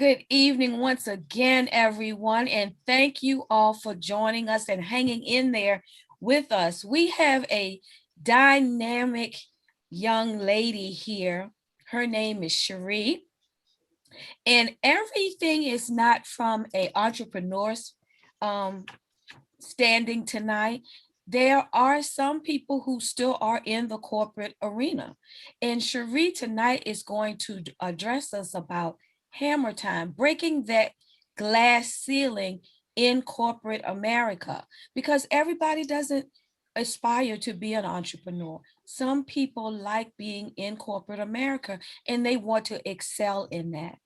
Good evening once again, everyone, and thank you all for joining us and hanging in there with us. We have a dynamic young lady here. Her name is Cherie, and everything is not from a entrepreneur's um, standing tonight. There are some people who still are in the corporate arena. And Cherie tonight is going to address us about hammer time, breaking that glass ceiling in corporate America, because everybody doesn't aspire to be an entrepreneur. Some people like being in corporate America and they want to excel in that.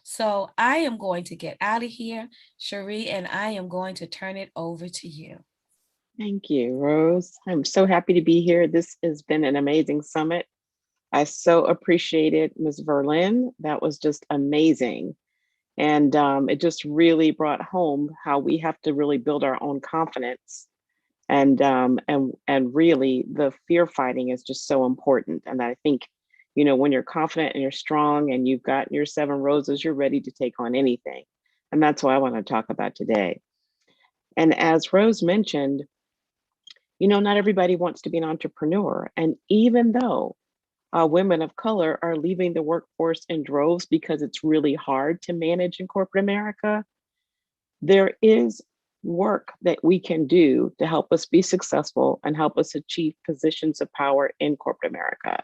So I am going to get out of here, Cherie, and I am going to turn it over to you. Thank you, Rose. I'm so happy to be here. This has been an amazing summit. I so appreciated Ms. Verlin. That was just amazing. And it just really brought home how we have to really build our own confidence. And really the fear fighting is just so important. And I think, when you're confident and you're strong and you've got your 7 roses, you're ready to take on anything. And that's what I want to talk about today. And as Rose mentioned, not everybody wants to be an entrepreneur. And even though women of color are leaving the workforce in droves because it's really hard to manage in corporate America, there is work that we can do to help us be successful and help us achieve positions of power in corporate America.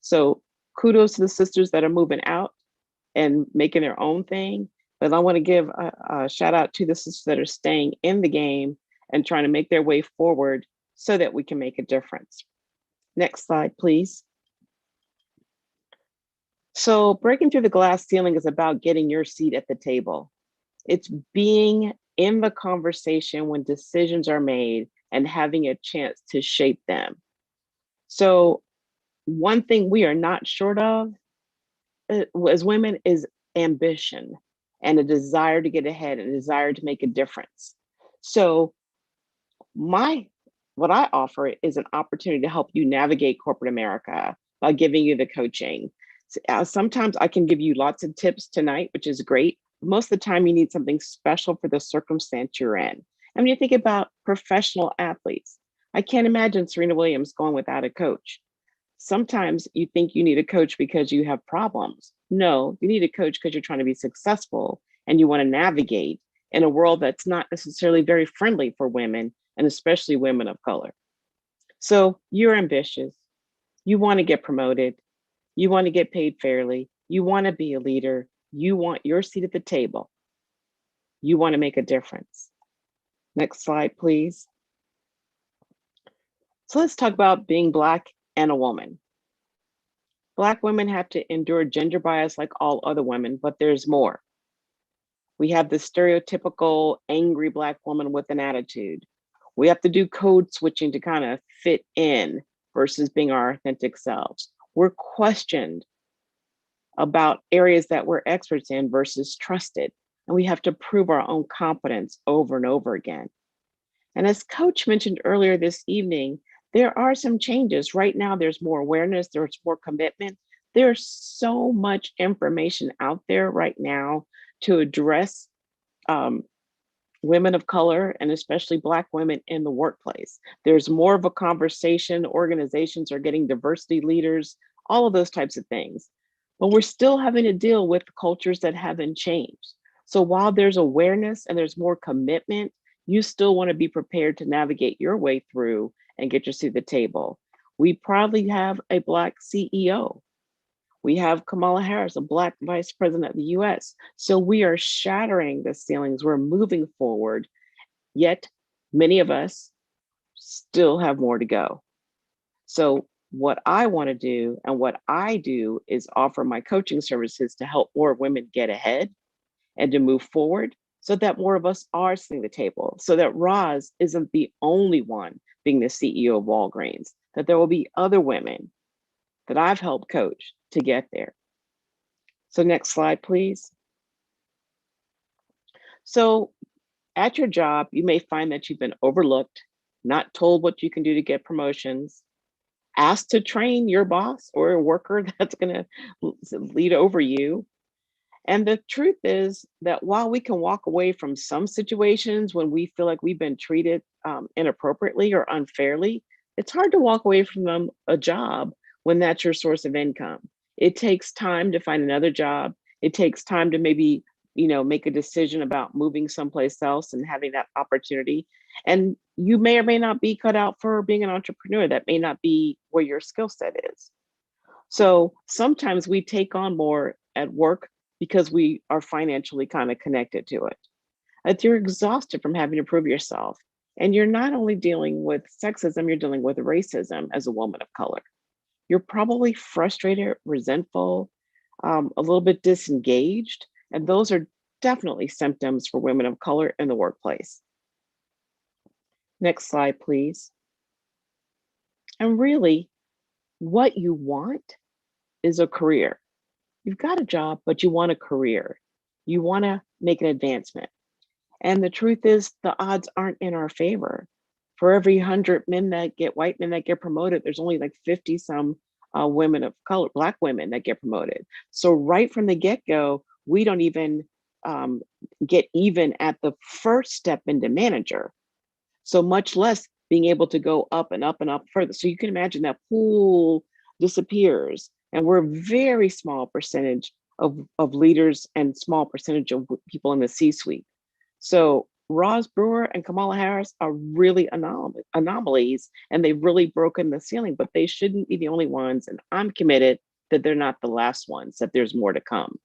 So kudos to the sisters that are moving out and making their own thing. But I want to give a shout out to the sisters that are staying in the game and trying to make their way forward so that we can make a difference. Next slide, please. So breaking through the glass ceiling is about getting your seat at the table. It's being in the conversation when decisions are made and having a chance to shape them. So one thing we are not short of as women is ambition and a desire to get ahead and a desire to make a difference. So my what I offer is an opportunity to help you navigate corporate America by giving you the coaching. Sometimes I can give you lots of tips tonight, which is great. Most of the time, you need something special for the circumstance you're in. And when you think about professional athletes, I can't imagine Serena Williams going without a coach. Sometimes you think you need a coach because you have problems. No, you need a coach because you're trying to be successful and you want to navigate in a world that's not necessarily very friendly for women and especially women of color. So you're ambitious. You want to get promoted. You want to get paid fairly. You want to be a leader. You want your seat at the table. You want to make a difference. Next slide, please. So let's talk about being Black and a woman. Black women have to endure gender bias like all other women, but there's more. We have the stereotypical angry Black woman with an attitude. We have to do code switching to kind of fit in versus being our authentic selves. We're questioned about areas that we're experts in versus trusted. And we have to prove our own competence over and over again. And as Coach mentioned earlier this evening, there are some changes. Right now, there's more awareness, there's more commitment. There's so much information out there right now to address women of color and especially Black women in the workplace. There's more of a conversation. Organizations are getting diversity leaders, all of those types of things. But we're still having to deal with cultures that haven't changed. So while there's awareness and there's more commitment, you still want to be prepared to navigate your way through and get your seat at the table. We proudly have a Black CEO. We have Kamala Harris, a Black vice president of the US. So we are shattering the ceilings. We're moving forward, yet many of us still have more to go. So what I want to do and what I do is offer my coaching services to help more women get ahead and to move forward so that more of us are sitting at the table, so that Roz isn't the only one being the CEO of Walgreens, that there will be other women that I've helped coach to get there. So next slide, please. So at your job, you may find that you've been overlooked, not told what you can do to get promotions, asked to train your boss or a worker that's going to lead over you. And the truth is that while we can walk away from some situations when we feel like we've been treated inappropriately or unfairly, it's hard to walk away from a job when that's your source of income. It takes time to find another job. It takes time to maybe, make a decision about moving someplace else and having that opportunity. And you may or may not be cut out for being an entrepreneur. That may not be where your skill set is. So sometimes we take on more at work because we are financially kind of connected to it. If you're exhausted from having to prove yourself, and you're not only dealing with sexism, you're dealing with racism as a woman of color. You're probably frustrated, resentful, a little bit disengaged, and those are definitely symptoms for women of color in the workplace. Next slide, please. And really, what you want is a career. You've got a job, but you want a career. You want to make an advancement. And the truth is, the odds aren't in our favor. For every 100 white men that get promoted, there's only like 50 some women of color, Black women that get promoted. So right from the get-go, we don't even get even at the first step into manager. So much less being able to go up and up and up further. So you can imagine that pool disappears. And we're a very small percentage of leaders and small percentage of people in the C-suite. So Roz Brewer and Kamala Harris are really anomalies, and they've really broken the ceiling, but they shouldn't be the only ones. And I'm committed that they're not the last ones, that there's more to come.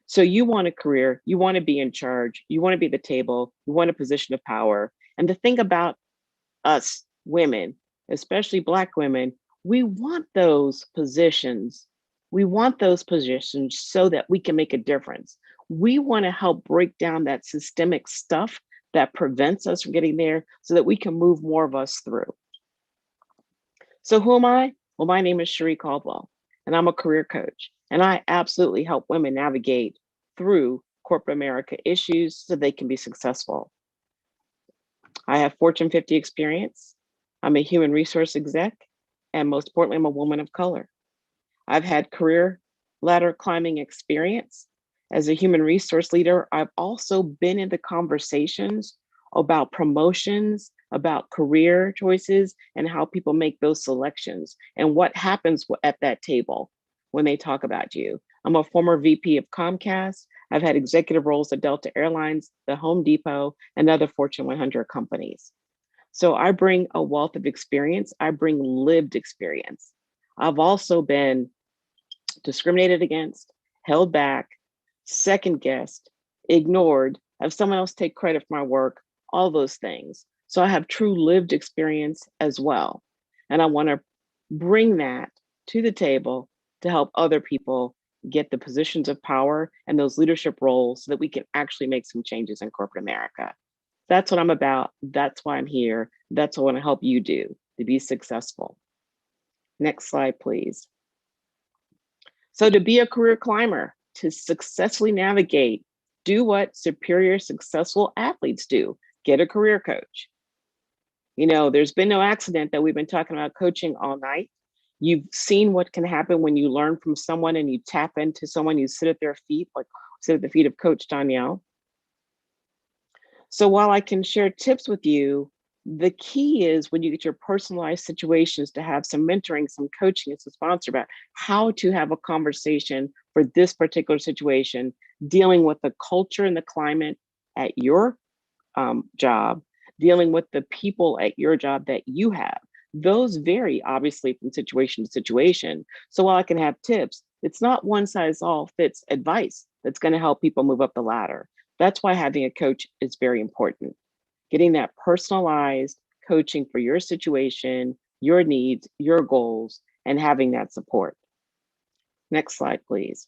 So you want a career, you want to be in charge, you want to be at the table, you want a position of power. And the thing about us women, especially Black women, we want those positions. We want those positions so that we can make a difference. We want to help break down that systemic stuff that prevents us from getting there so that we can move more of us through. So who am I? Well, my name is Cherie Caldwell, and I'm a career coach. And I absolutely help women navigate through corporate America issues so they can be successful. I have Fortune 50 experience. I'm a human resource exec, and most importantly, I'm a woman of color. I've had career ladder climbing experience. As a human resource leader, I've also been in the conversations about promotions, about career choices, and how people make those selections and what happens at that table when they talk about you. I'm a former VP of Comcast. I've had executive roles at Delta Airlines, the Home Depot, and other Fortune 100 companies. So I bring a wealth of experience. I bring lived experience. I've also been discriminated against, held back, second guessed, ignored, have someone else take credit for my work, all those things. So I have true lived experience as well. And I want to bring that to the table to help other people get the positions of power and those leadership roles so that we can actually make some changes in corporate America. That's what I'm about. That's why I'm here. That's what I want to help you do to be successful. Next slide, please. So to be a career climber, to successfully navigate, do what superior successful athletes do, get a career coach. There's been no accident that we've been talking about coaching all night. You've seen what can happen when you learn from someone and you tap into someone, you sit at their feet, like sit at the feet of Coach Danielle. So while I can share tips with you, the key is when you get your personalized situations to have some mentoring, some coaching, and some sponsor about how to have a conversation for this particular situation, dealing with the culture and the climate at your job, dealing with the people at your job that you have. Those vary obviously from situation to situation. So while I can have tips, it's not one size all fits advice that's going to help people move up the ladder. That's why having a coach is very important. Getting that personalized coaching for your situation, your needs, your goals, and having that support. Next slide, please.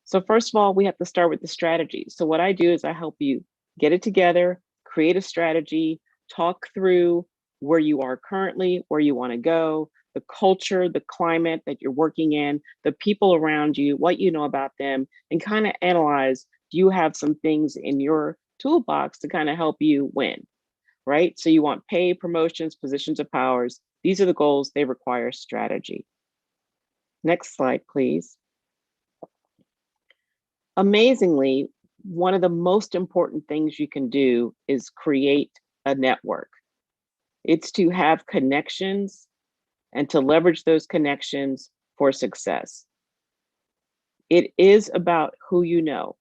So first of all, we have to start with the strategy. So what I do is I help you get it together, create a strategy, talk through where you are currently, where you want to go, the culture, the climate that you're working in, the people around you, what you know about them, and kind of analyze, do you have some things in your toolbox to kind of help you win, right? So you want pay, promotions, positions of powers. These are the goals, they require strategy. Next slide, please. Amazingly, one of the most important things you can do is create a network. It's to have connections and to leverage those connections for success. It is about who you know.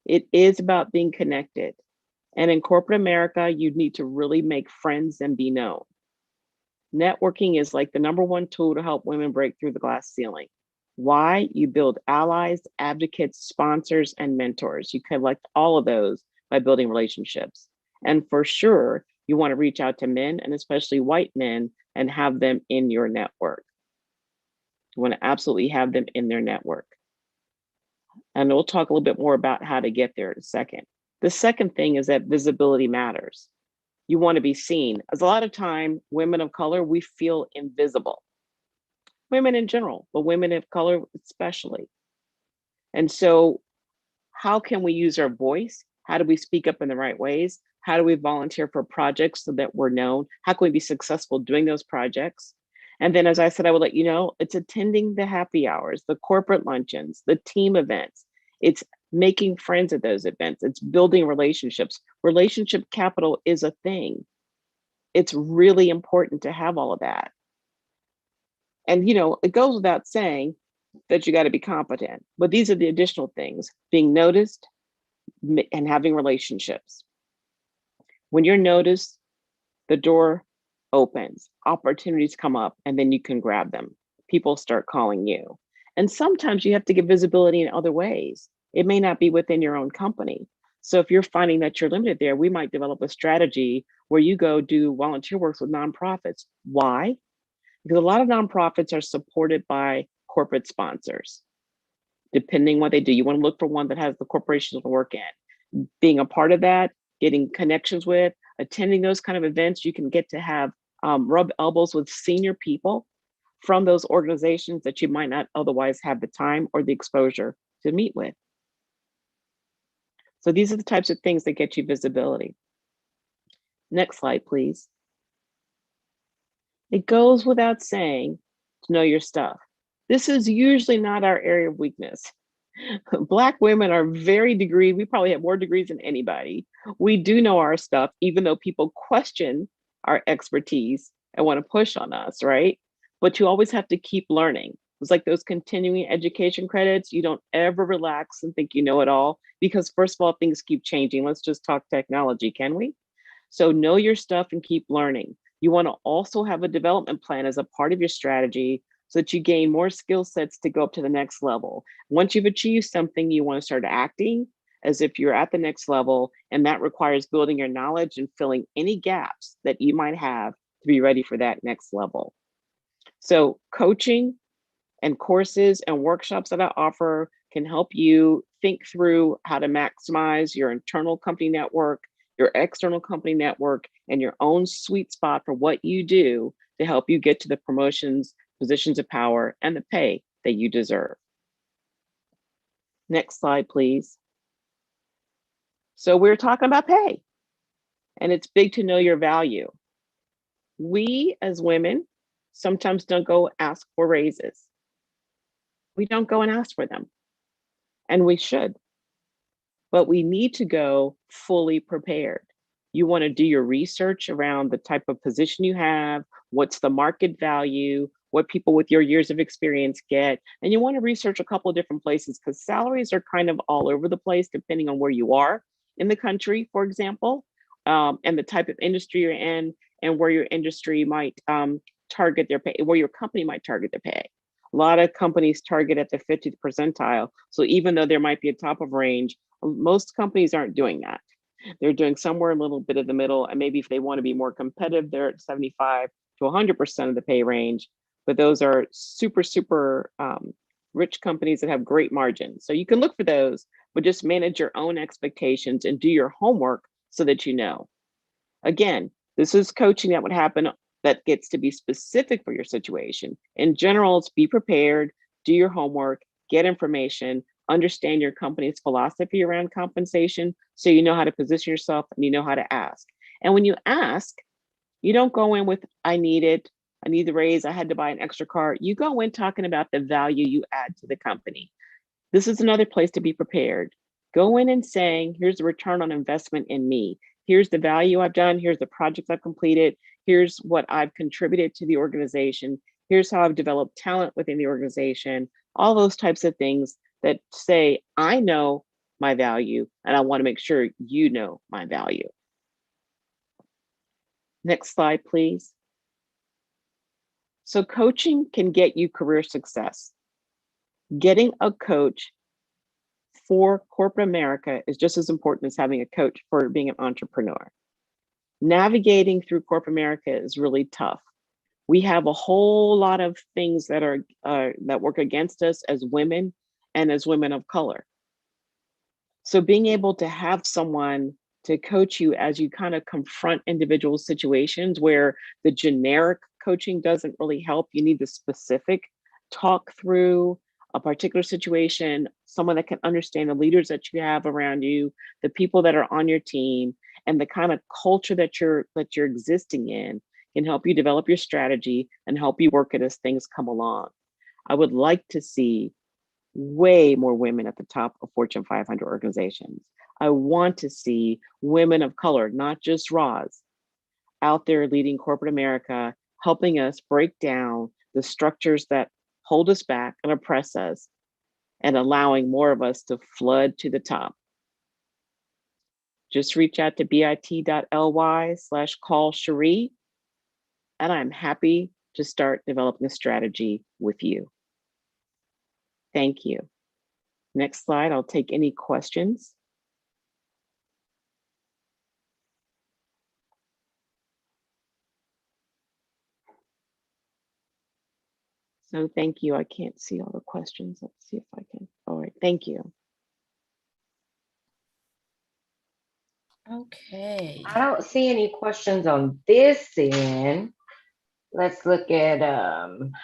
It is about being connected. And in corporate America, you need to really make friends and be known. Networking is like the number one tool to help women break through the glass ceiling. Why? You build allies, advocates, sponsors, and mentors. You collect all of those by building relationships. And for sure, you want to reach out to men and especially white men and have them in your network. You want to absolutely have them in their network. And we'll talk a little bit more about how to get there in a second. The second thing is that visibility matters. You want to be seen. As a lot of time, women of color, we feel invisible. Women in general, but women of color especially. And so how can we use our voice? How do we speak up in the right ways? How do we volunteer for projects so that we're known? How can we be successful doing those projects? And then, as I said, I would let you know, it's attending the happy hours, the corporate luncheons, the team events. It's making friends at those events. It's building relationships. Relationship capital is a thing. It's really important to have all of that. And, it goes without saying that you got to be competent, but these are the additional things: being noticed and having relationships. When you're noticed, the door opens, opportunities come up, and then you can grab them. People start calling you. And sometimes you have to get visibility in other ways. It may not be within your own company. So if you're finding that you're limited there, we might develop a strategy where you go do volunteer works with nonprofits. Why? Because a lot of nonprofits are supported by corporate sponsors. Depending what they do, you want to look for one that has the corporations to work in. Being a part of that, getting connections with, attending those kind of events, you can get to have rub elbows with senior people from those organizations that you might not otherwise have the time or the exposure to meet with. So these are the types of things that get you visibility. Next slide, please. It goes without saying to know your stuff. This is usually not our area of weakness. Black women are very degree. We probably have more degrees than anybody. We do know our stuff, even though people question our expertise and want to push on us, right? But you always have to keep learning. It's like those continuing education credits. You don't ever relax and think you know it all, because first of all, things keep changing. Let's just talk technology, can we? So know your stuff and keep learning. You want to also have a development plan as a part of your strategy so that you gain more skill sets to go up to the next level. Once you've achieved something, you want to start acting as if you're at the next level, and that requires building your knowledge and filling any gaps that you might have to be ready for that next level. So coaching and courses and workshops that I offer can help you think through how to maximize your internal company network, your external company network, and your own sweet spot for what you do to help you get to the promotions, positions of power, and the pay that you deserve. Next slide, please. So we're talking about pay, and it's big to know your value. We as women sometimes don't go ask for raises. We don't go and ask for them, and we should. But we need to go fully prepared. You want to do your research around the type of position you have, what's the market value, what people with your years of experience get. And you want to research a couple of different places, because salaries are kind of all over the place depending on where you are in the country, for example, and the type of industry you're in, and where your industry might target their pay, where your company might target their pay. A lot of companies target at the 50th percentile. So even though there might be a top of range, most companies aren't doing that. They're doing somewhere a little bit of the middle. And maybe if they want to be more competitive, they're at 75 to 100% of the pay range. But those are super, super rich companies that have great margins. So you can look for those, but just manage your own expectations and do your homework so that you know. Again, this is coaching that would happen that gets to be specific for your situation. In general, it's be prepared, do your homework, get information, understand your company's philosophy around compensation so you know how to position yourself and you know how to ask. And when you ask, you don't go in with, I need it, I need the raise, I had to buy an extra car. You go in talking about the value you add to the company. This is another place to be prepared. Go in and saying, here's the return on investment in me. Here's the value I've done. Here's the projects I've completed. Here's what I've contributed to the organization. Here's how I've developed talent within the organization. All those types of things that say, I know my value and I want to make sure you know my value. Next slide, please. So coaching can get you career success. Getting a coach for corporate America is just as important as having a coach for being an entrepreneur. Navigating through corporate America is really tough. We have a whole lot of things that are that work against us as women and as women of color. So being able to have someone to coach you as you kind of confront individual situations where the generic coaching doesn't really help, you need the specific talk through a particular situation, someone that can understand the leaders that you have around you, the people that are on your team, and the kind of culture that you're existing in can help you develop your strategy and help you work it as things come along. I would like to see way more women at the top of Fortune 500 organizations. I want to see women of color, not just Roz, out there leading corporate America, helping us break down the structures that hold us back and oppress us, and allowing more of us to flood to the top. Just reach out to bit.ly/callcherie, and I'm happy to start developing a strategy with you. Thank you. Next slide, I'll take any questions. So thank you. I can't see all the questions. Let's see if I can. All right, thank you. Okay. I don't see any questions on this end. Let's look at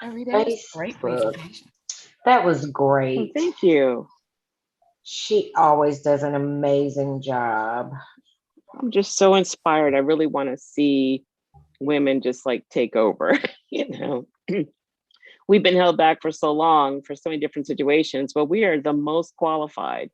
Sherry, that was a great Facebook. presentation. That was Well, great. thank you. She always does an amazing job. I'm just so inspired. I really want to see women just like take over, you know. We've been held back for so long for so many different situations, but we are the most qualified.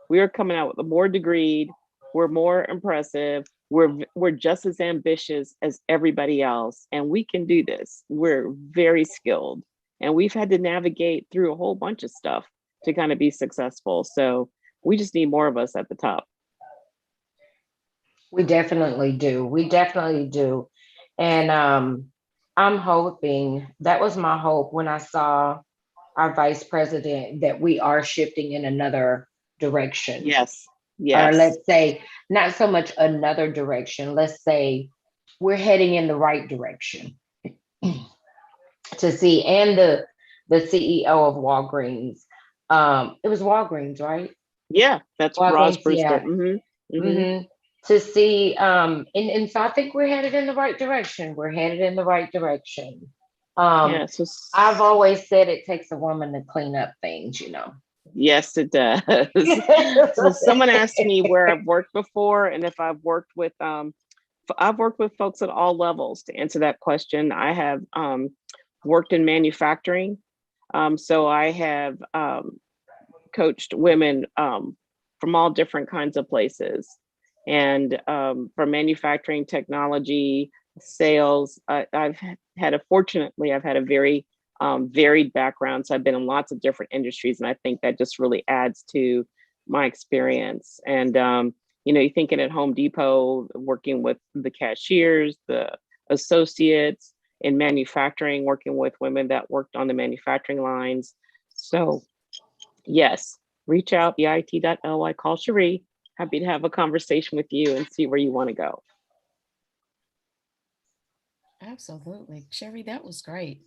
We are coming out with more degreed, we're more impressive, we're just as ambitious as everybody else, and we can do this. We're very skilled, and we've had to navigate through a whole bunch of stuff to kind of be successful. So we just need more of us at the top. We definitely do. We definitely do. And I'm hoping, that was my hope when I saw our vice president, that we are shifting in another direction. Yes, Or yes, let's say, not so much another direction. Let's say we're heading in the right direction to see. And the CEO of Walgreens, it was Walgreens, right? yeah, that's Roz Walgreens, Brewster. yeah. To see, and so I think we're headed in the right direction. We're headed in the right direction. Yeah, so I've always said it takes a woman to clean up things, you know. yes, it does. So someone asked me where I've worked before and if I've worked with folks at all levels. To answer that question, I have worked in manufacturing. So I have coached women from all different kinds of places, and from manufacturing, technology, sales. Fortunately, I've had a very varied background. So I've been in lots of different industries, and I think that just really adds to my experience. And you know, you're thinking at Home Depot, working with the cashiers, the associates in manufacturing, working with women that worked on the manufacturing lines. So yes, reach out, bit.ly, call Cherie. Happy to have a conversation with you and see where you want to go. Absolutely. Sherry, that was great.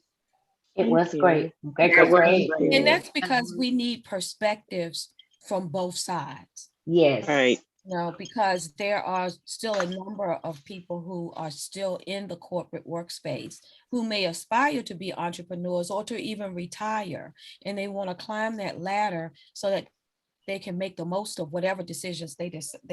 It Thank was you. great. Yeah, Great, well, great. thank you. And that's because we need perspectives from both sides. Yes. Right. You know, because there are still a number of people who are still in the corporate workspace who may aspire to be entrepreneurs or to even retire, and they want to climb that ladder so that they can make the most of whatever decisions they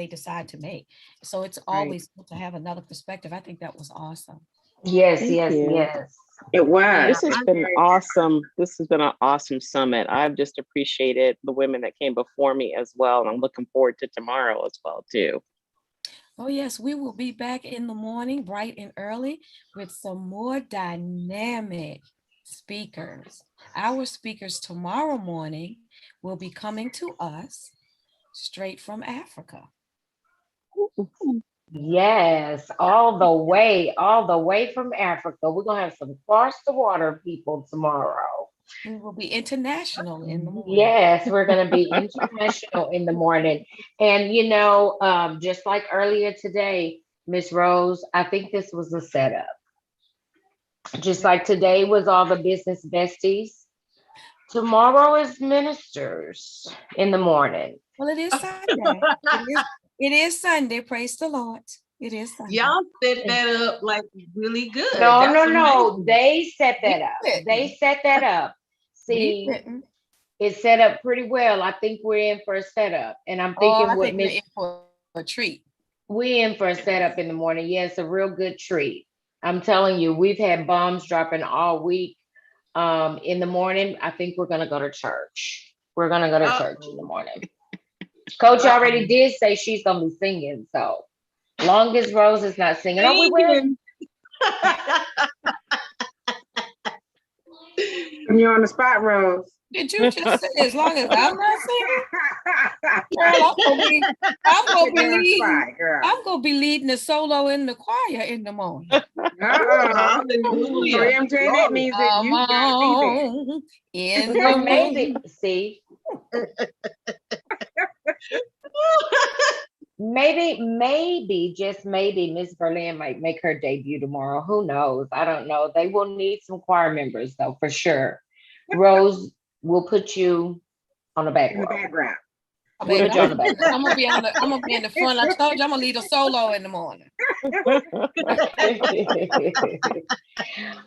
decide to make. So it's Right. always good to have another perspective. I think that was awesome. Yes, Thank yes, you. yes. It was. This has I'm been very- awesome. This has been an awesome summit. I've just appreciated the women that came before me as well. And I'm looking forward to tomorrow as well, too. Oh, yes, we will be back in the morning, bright and early, with some more dynamic speakers. Our speakers tomorrow morning will be coming to us straight from Africa. Yes, all the way from Africa. We're gonna have some cross the water people tomorrow. We will be international in the morning. Yes, we're gonna be international in the morning. And just like earlier today, Miss Rose, I think this was a setup. Just like today was all the business besties. Tomorrow is ministers in the morning. Well, it is Sunday. It is Sunday. Praise the Lord. It is Sunday. Y'all set that up like really good. No, That's no. amazing. They set that up. didn't. They set that up. We See, didn't. it's set up pretty well. I think we're in for a setup. And I'm Oh, thinking I what think we're Miss in for a treat. we in for a setup in the morning. Yeah, it's a real good treat. I'm telling you, we've had bombs dropping all week. In the morning, I think we're gonna go to church. We're gonna go to church in the morning. Coach already did say she's gonna be singing, so long as Rose is not singing. Are we wearing? You're on the spot, Rose. Did you just say as long as I'm not singing? Girl, I'm gonna be leading. girl. I'm gonna be leading the solo in the choir in the morning. Hallelujah. 3MJ, that means that Come you gotta be there. on in Or the morning. maybe, see, maybe, just maybe Miss Berlin might make her debut tomorrow. Who knows? I don't know. They will need some choir members though, for sure. Rose will put you on the back In the row. background. Baby, Put you on the back row. I'm gonna be in the front. I told you I'm gonna lead a solo in the morning.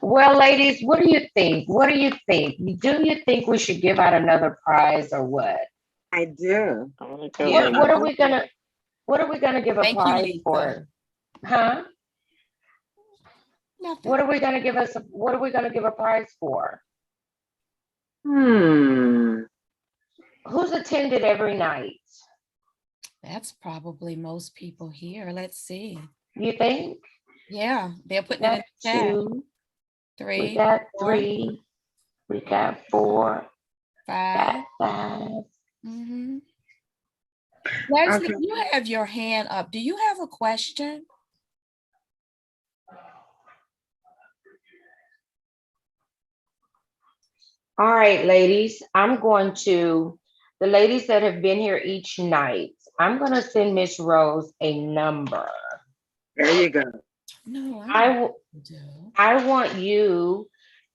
Well, ladies, what do you think? What do you think? Do you think we should give out another prize or what? I do. I'm gonna go Yeah. link. What are we gonna give a Thank you, prize Lisa. for? Huh? Nothing. What are we gonna give a prize for? Who's attended every night? That's probably most people here. Let's see. You think? Yeah, they're putting it in Got the chat. 2, we 3, got 4, 3, we got 4, 5. got 5. Mhm. Leslie, Okay. you have your hand up. Do you have a question? All right, ladies, the ladies that have been here each night, I'm gonna send Miss Rose a number. There you go. No, I do. want you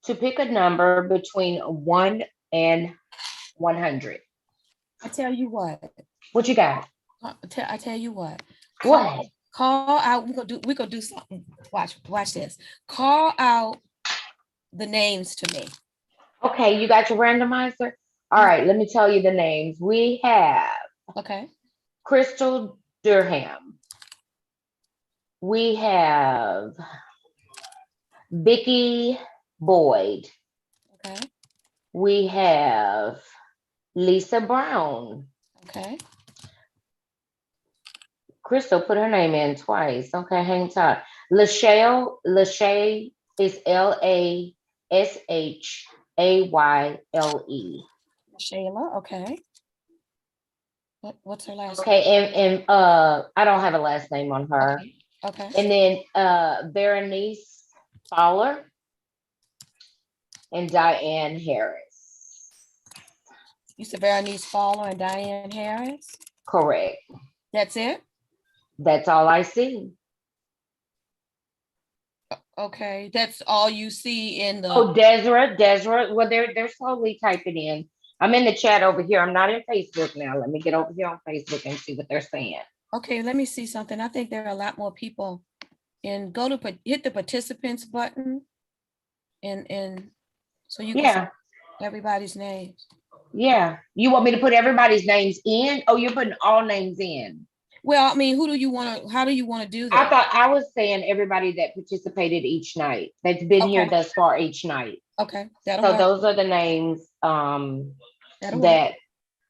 to pick a number between 1 and 100. I tell you what. What you got? I tell you what. What? Call out. We're gonna do something. Watch this. Call out the names to me. Okay, you got your randomizer? All right, let me tell you the names. We have Okay. Crystal Durham. We have Vicky Boyd. Okay. We have Lisa Brown. Okay. Crystal put her name in twice. Okay, hang tight. Lachey is Lasshayle. Shayla. Okay. What's her last name? Okay, and I don't have a last name on her. Okay. And then Berenice Fowler and Diane Harris. You said Berenice Fowler and Diane Harris. Correct. That's it? That's all I see. Okay. That's all you see in the. Oh, Desra. Well, they're slowly typing in. I'm in the chat over here. I'm not in Facebook now. Let me get over here on Facebook and see what they're saying. Okay, let me see something. I think there are a lot more people. And hit the participants button. And so you can see everybody's names. Yeah. You want me to put everybody's names in? Oh, you're putting all names in. Well, I mean, who do you want to, how do you want to do I that? thought I was saying everybody that participated each night, that's been here Okay. thus far each night. Okay, that'll So work. those are the names That'll work. that,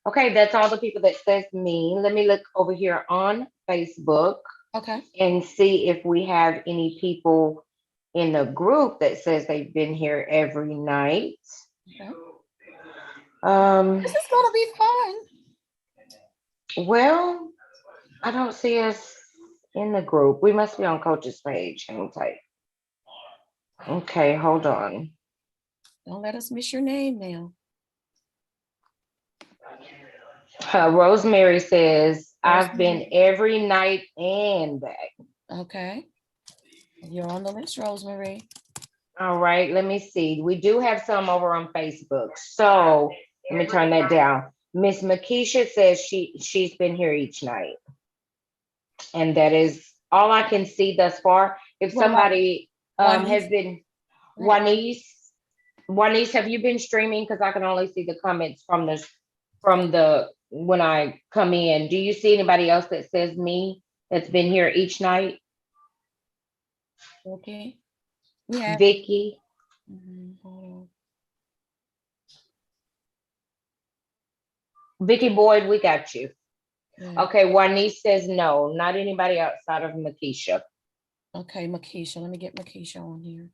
okay, that's all the people that says me. Let me look over here on Facebook Okay. and see if we have any people in the group that says they've been here every night. Okay. Um, This is gonna be fun. well, I don't see us in the group. We must be on Coach's page. Hang tight. Okay, hold on. Don't let us miss your name now. Rosemary says, I've been Rosemary. every night and back. Okay. You're on the list, Rosemary. All right, let me see. We do have some over on Facebook. So let me turn that down. Miss Makisha says she's been here each night. And that is all I can see thus far. If What about somebody Juanice? has been, Juanice, have you been streaming? Because I can only see the comments from the when I come in. Do you see anybody else that says me that's been here each night? Okay. We have. Vicky. Hold on. Vicky Boyd, we got you. Yeah. Okay, Juanice says no, not anybody outside of Makisha. Okay, Makisha. Let me get Makisha on here.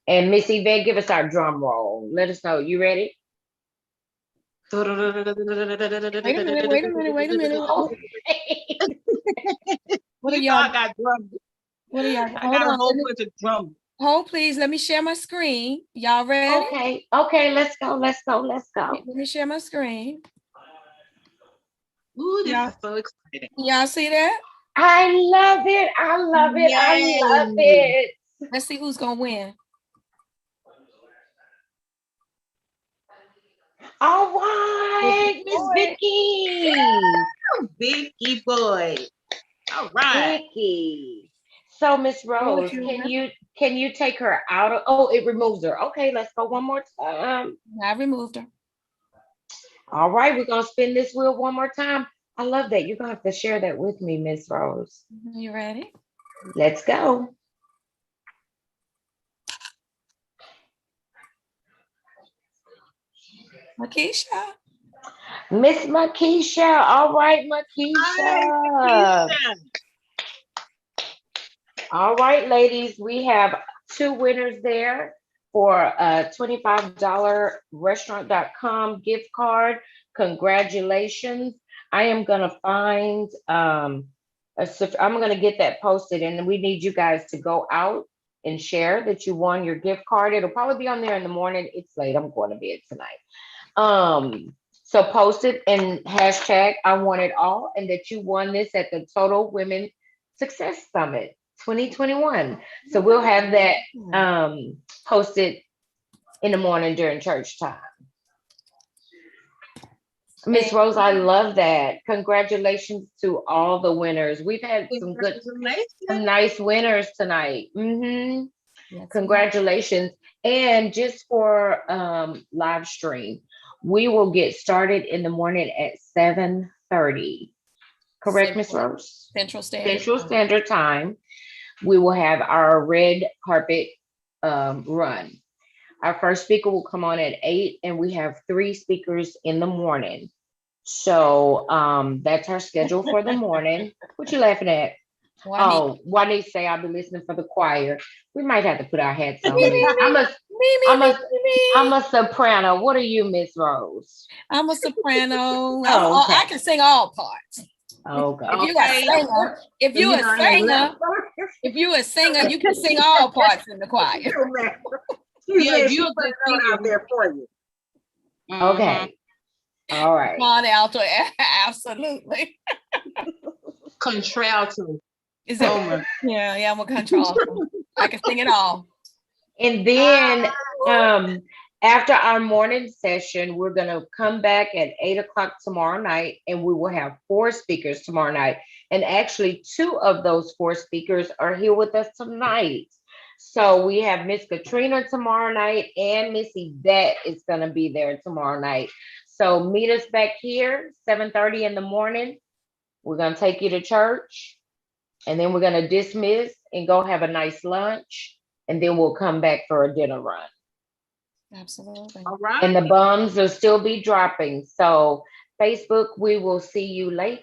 And Miss Yvette, give us our drum roll. Let us know. You ready? Wait a minute. What are You know I y'all? got drum. What are y'all? I Hold got a on. whole bunch of drum. Hold, please. Let me share my screen. Y'all ready? Okay, let's go. Let me share my screen. Ooh, this Yeah. is so exciting. Y'all see that? I love it. I love it. Let's see who's gonna win. All right, Miss Vicky. Vicky boy. All right. Vicky. So Miss Rose, can you take her out of, oh, it removes her. Okay, let's go one more time. I removed her. All right, we're gonna spin this wheel one more time. I love that. You're gonna have to share that with me, Miss Rose. You ready? Let's go. Makisha. Miss Makisha. All right, Makisha. Hi, Keisha. All right, ladies, we have 2 winners there for a $25 restaurant.com gift card. Congratulations. I am going to find, I'm going to get that posted, and we need you guys to go out and share that you won your gift card. It'll probably be on there in the morning. It's late. I'm going to bed tonight. So post it and hashtag I want it all, and that you won this at the Total Women Success Summit 2021. So we'll have that posted in the morning during church time. Miss Rose, I love that. Congratulations to all the winners. We've had some nice winners tonight. Yes, congratulations. And just for live stream, we will get started in the morning at 7:30. Correct, Miss Rose? Central Standard Time. We will have our red carpet run. Our first speaker will come on at 8, and we have 3 speakers in the morning. So that's our schedule for the morning. What you laughing at? Oh, Juanita say I'll be listening for the choir. We might have to put our hats on. I'm a soprano. What are you, Miss Rose? I'm a soprano. Oh, okay. I can sing all parts. Okay. If you're a singer, you can sing all parts in the choir. Yeah, you're a good singer out there for you. Okay. All right. On alto, absolutely. Contralto. Is it? Yeah, I'm a contralto. I can sing it all. And then after our morning session, we're gonna come back at 8 o'clock tomorrow night, and we will have 4 speakers tomorrow night. And actually 2 of those 4 speakers are here with us tonight. So we have Miss Katrina tomorrow night and Miss Yvette is gonna be there tomorrow night. So meet us back here, 7:30 in the morning. We're gonna take you to church. And then we're gonna dismiss and go have a nice lunch. And then we'll come back for a dinner run. Absolutely. All right. And the bombs will still be dropping. So Facebook, we will see you later.